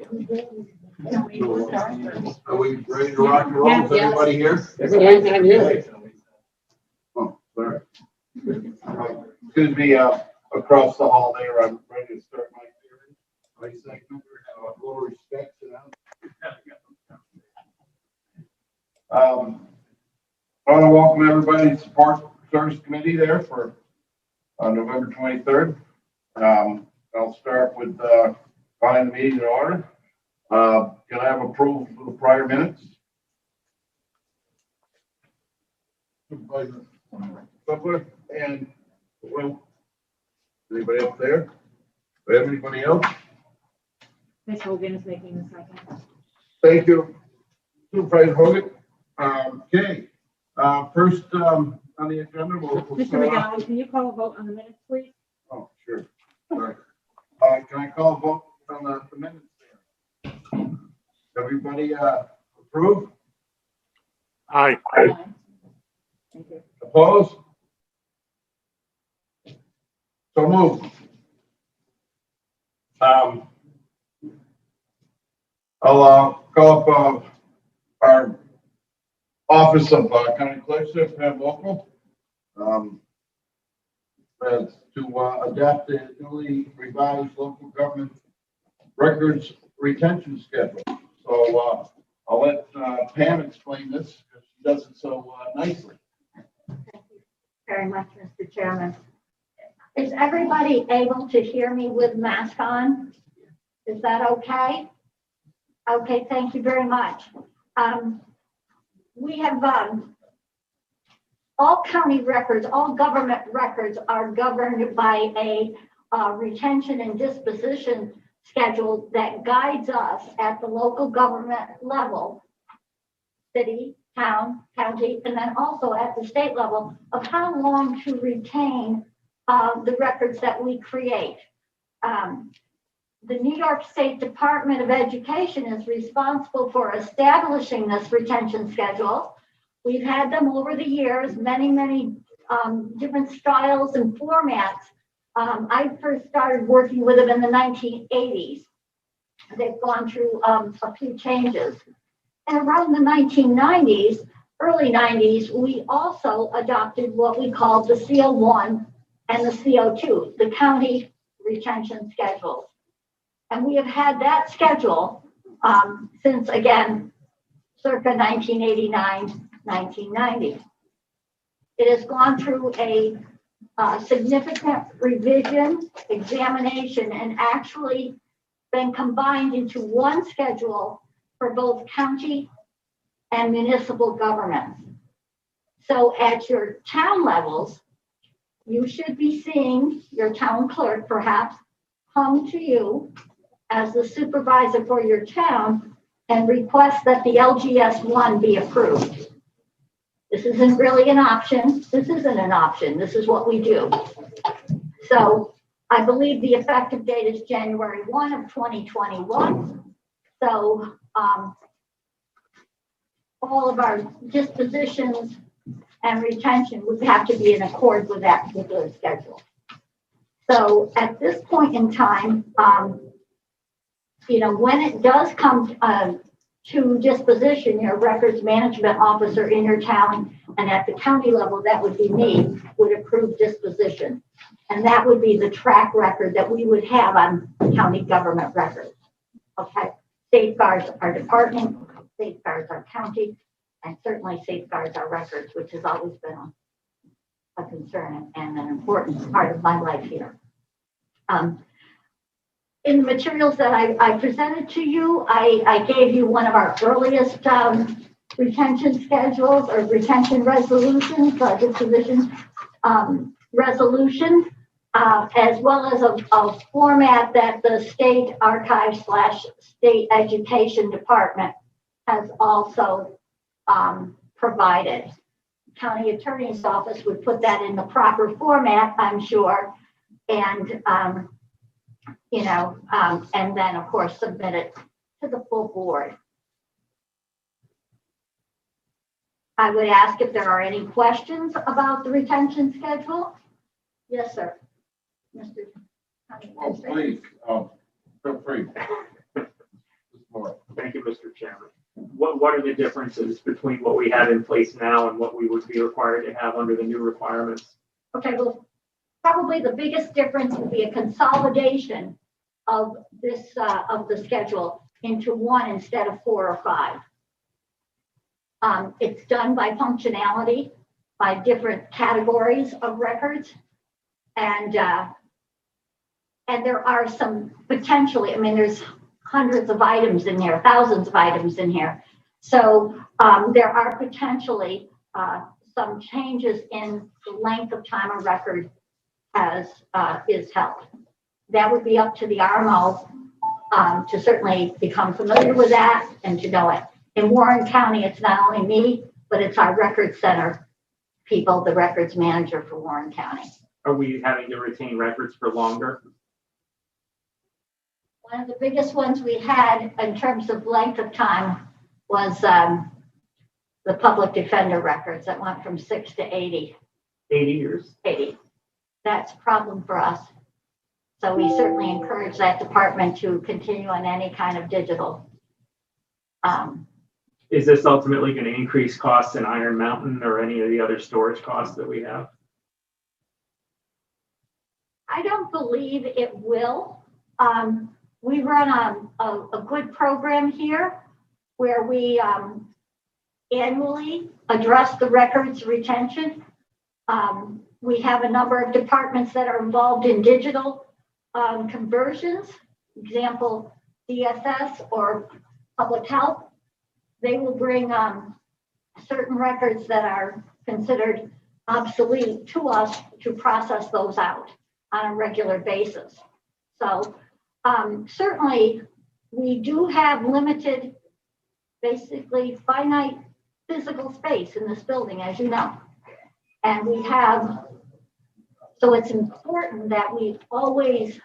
Are we ready to rock and roll? Is everybody here? Everybody's on you. Oh, sorry. Excuse me, across the hall there, I'm ready to start my hearing. My segment, a little respect to them. I want to welcome everybody to Support Service Committee there for November 23rd. I'll start with calling the meeting in order. Can I have approval for the prior minutes? Supervisor Butler and Will. Anybody up there? Do we have anybody else? Ms. Hogan is making the second. Thank you, Supervisor Hogan. Okay, first on the agenda, we'll Mr. start off. McGowan, can you call a vote on the minutes, please? Oh, sure. Sorry. Can I call a vote on the minutes there? Everybody approve? Aye. Thank you. Opposed? So moved. I'll call up our Office of County Clerk, Pam Local, to adapt the newly revised local government records retention schedule. So I'll let Pam explain this because she does it so nicely. Thank you very much, Mr. Chairman. Is everybody able to hear me with mask on? Is that okay? Okay, thank you very much. We have all county records, all government records are governed by a retention and disposition schedule that guides us at the local government level, city, town, county, and then also at the state level of how long to retain the records that we create. The New York State Department of Education is responsible for establishing this retention schedule. We've had them over the years, many different styles and formats. I first started working with them in the 1980s. They've gone through a few changes. And around the 1990s, early 90s, we also adopted what we call the CO1 and the CO2, the county retention schedules. And we have had that schedule since, again, circa 1989, 1990. It has gone through a significant revision, examination, and actually been combined into one schedule for both county and municipal governments. So at your town levels, you should be seeing your town clerk perhaps come to you as the supervisor for your town and request that the LGS1 be approved. This isn't really an option. This isn't an option. This is what we do. So I believe the effective date is January 1 of 2021. So all of our dispositions and retention would have to be in accord with that particular schedule. So at this point in time, when it does come to disposition, your records management officer in your town and at the county level, that would be me, would approve disposition. And that would be the track record that we would have on county government records. Okay, safeguards our department, safeguards our county, and certainly safeguards our records, which has always been a concern and an important part of my life here. In the materials that I presented to you, I gave you one of our earliest retention schedules or retention resolutions, disposition resolutions, as well as a format that the State Archives / State Education Department has also provided. County Attorney's Office would put that in the proper format, I'm sure, and and then of course submit it to the full board. I would ask if there are any questions about the retention schedule. Yes, sir. Mr. Oh, please, feel free. what are the differences between what we have in place now and what we would be required to have under the new requirements? Okay, well, probably the biggest difference would be a consolidation of this, of the schedule into one instead of 4 or 5. It's done by functionality, by different categories of records. And there are some potentially, I mean, there's hundreds of items in here, thousands of items in here. So there are potentially some changes in the length of time a record is held. That would be up to the RMO to certainly become familiar with that and to know it. In Warren County, it's not only me, but it's our records center people, the records manager for Warren County. Are we having to retain records for longer? One of the biggest ones we had in terms of length of time was the public defender records that went from 6 to 80. 80 years. 80. That's a problem for us. So we certainly encourage that department to continue on any kind of digital. Is this ultimately going to increase costs in Iron Mountain or any of the other storage costs that we have? I don't believe it will. We run a good program here where we annually address the records retention. We have a number of departments that are involved in digital conversions, example, DSS or public health. They will bring certain records that are considered obsolete to us to process those out on a regular basis. So certainly we do have limited, basically finite physical space in this building, as you know. And we have, so it's important that we always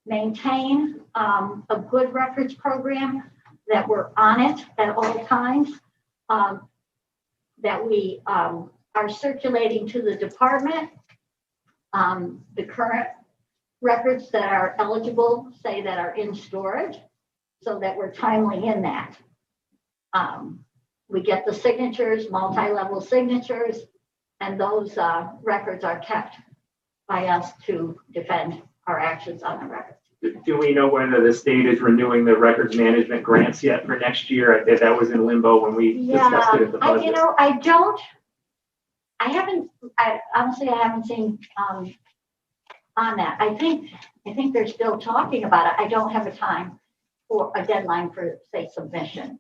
maintain a good records program, that we're on it at all times, that we are circulating to the department the current records that are eligible, say that are in storage, so that we're timely in that. We get the signatures, multi-level signatures, and those records are kept by us to defend our actions on the records. Do we know whether the state is renewing the records management grants yet for next year? I think that was in limbo when we discussed it at the budget. Honestly, I haven't seen on that. I think they're still talking about it. I don't have a time for a deadline for, say, submission.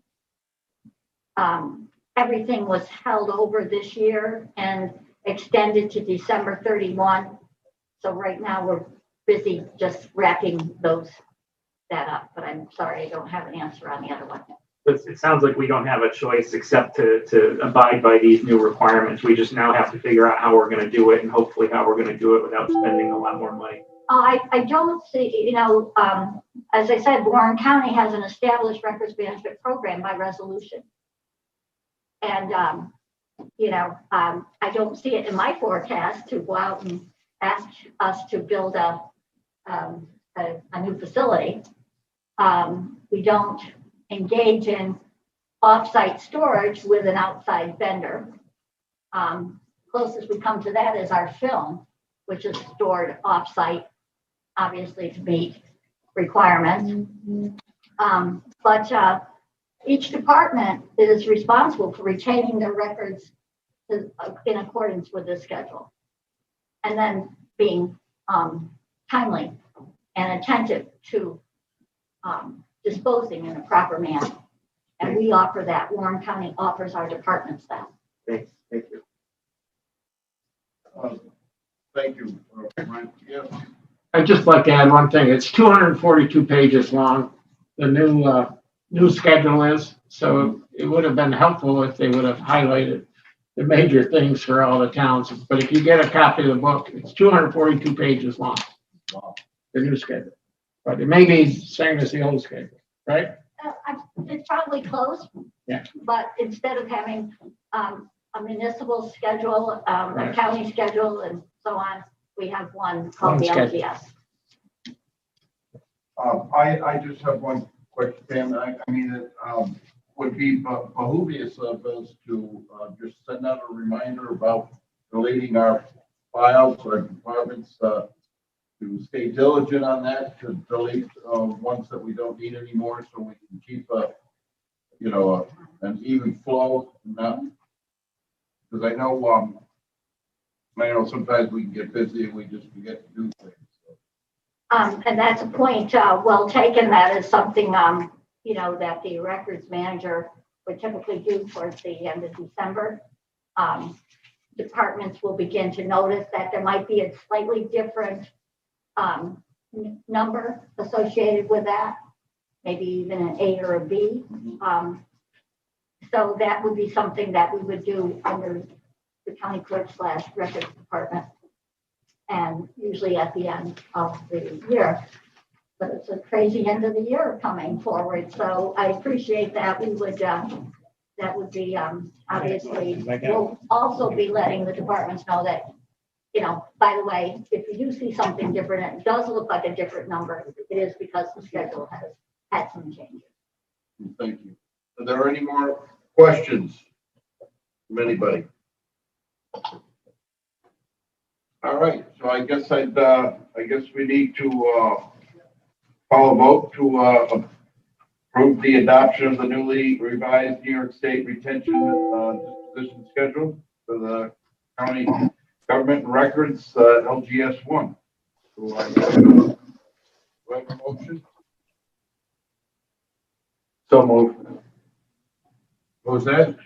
Everything was held over this year and extended to December 31. So right now we're busy just wrapping that up, but I'm sorry, I don't have an answer on the other one. It sounds like we don't have a choice except to abide by these new requirements. We just now have to figure out how we're going to do it and hopefully how we're going to do it without spending a lot more money. I don't see, as I said, Warren County has an established records management program by resolution. And, I don't see it in my forecast to go out and ask us to build a new facility. We don't engage in off-site storage with an outside vendor. Closest we come to that is our film, which is stored off-site, obviously to meet requirements. But each department is responsible for retaining their records in accordance with this schedule, and then being timely and attentive to disposing in a proper manner. And we offer that. Warren County offers our departments that. Thanks. Thank you. Thank you, Brian. Yes. I'd just like to add one thing. It's 242 pages long. The new schedule is, so it would have been helpful if they would have highlighted the major things for all the towns. But if you get a copy of the book, it's 242 pages long. Wow. The new schedule. But it may be the same as the old schedule, right? It's probably close. Yeah. But instead of having a municipal schedule, a county schedule, and so on, we have one called the LGS. I just have one question, Pam. would be behoovious of us to, just send out a reminder about deleting our files or departments, to stay diligent on that, to delete, ones that we don't need anymore, so we can keep an even flow, not, because I know, sometimes we can get busy and we just forget to do things. So. And that's a point, well taken. That is something, that the records manager would typically do towards the end of December. Departments will begin to notice that there might be a slightly different number associated with that, maybe even an A or a B. So that would be something that we would do under the county clerk / records department, and usually at the end of the year. But it's a crazy end of the year coming forward, so I appreciate that. We would, that would be, obviously, we'll also be letting the departments know that, by the way, if you do see something different, and it does look like a different number, it is because the schedule has had some changes. Thank you. Are there any more questions from anybody? All right, so I guess we need to call a vote to approve the adoption of the newly revised New York State retention disposition schedule for the county government records, LGS 1. Do I have a motion? So moved. What was that?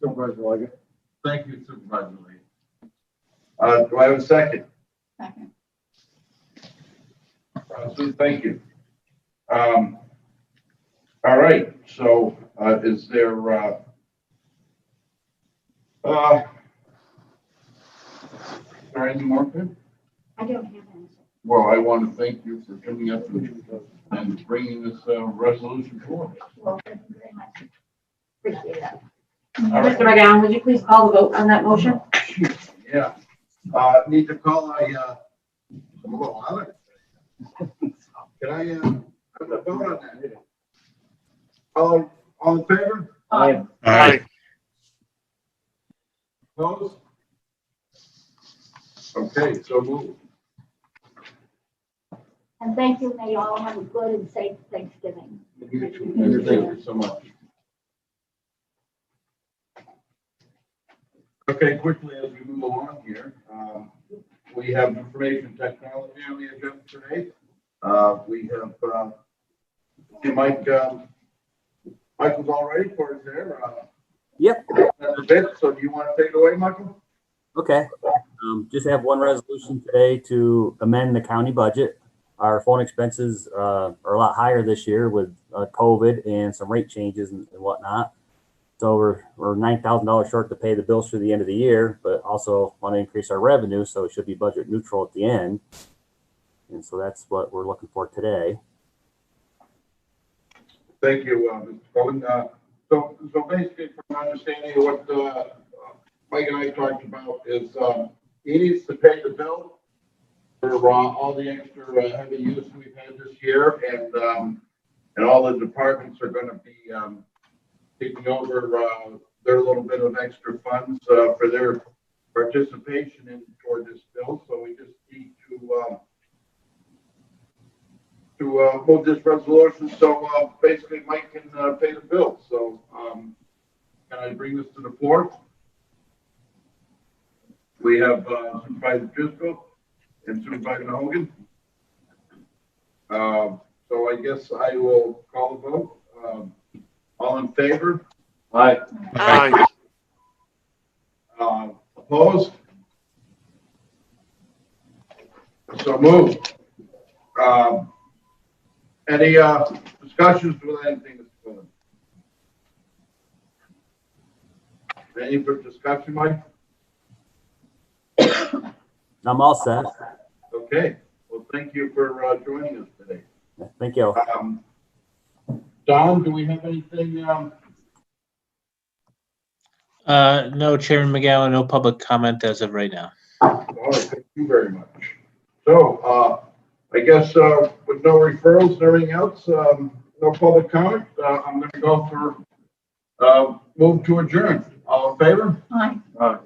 Supervisor Leggett. Thank you, Supervisor Lee. Do I have a second? Second. Sue, thank you. All right, so, is there, any more? I don't have any. Well, I want to thank you for coming up and bringing this, resolution forward. Well, thank you very much. Appreciate that. All right. Mr. McGowan, would you please call the vote on that motion? Yeah, need to call I'm a little out of it. Can I, I'm gonna vote on that. All in favor? Aye. Aye. Opposed? Okay, so move. And thank you. May you all have a good and safe Thanksgiving. Thank you so much. Okay, quickly as we move along here, we have information technology on the agenda today. We have, Mike, Michael's all ready for us there. Yep. That's a bit, so do you want to take it away, Michael? Okay. Just have one resolution today to amend the county budget. Our phone expenses are a lot higher this year with COVID and some rate changes and whatnot. So we're $9,000 short to pay the bills through the end of the year, but also want to increase our revenue, so it should be budget neutral at the end. And so that's what we're looking for today. Thank you, Mr. Cohen. So basically, from my understanding of what Mike and I talked about is he needs to pay the bill for all the extra heavy use we've had this year, and all the departments are going to be taking over their little bit of extra funds for their participation in toward this bill. So we just need to move this resolution so basically Mike can pay the bill. So can I bring this to the floor? We have Supervisor Driscoll and Supervisor Hogan. So I guess I will call the vote. All in favor? Aye. Aye. Opposed? So moved. Any discussions with anything, Mr. Quillen? Any for discussion, Mike? I'm all set. Okay. Well, thank you for joining us today. Thank you. Don, do we have anything? No, Chairman McGowan, no public comment as of right now. All right, thank you very much. So, I guess with no referrals and everything else, no public comment, I'm going to go for Move to adjourn. All in favor? Aye.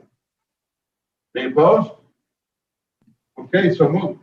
Any opposed? Okay, so move.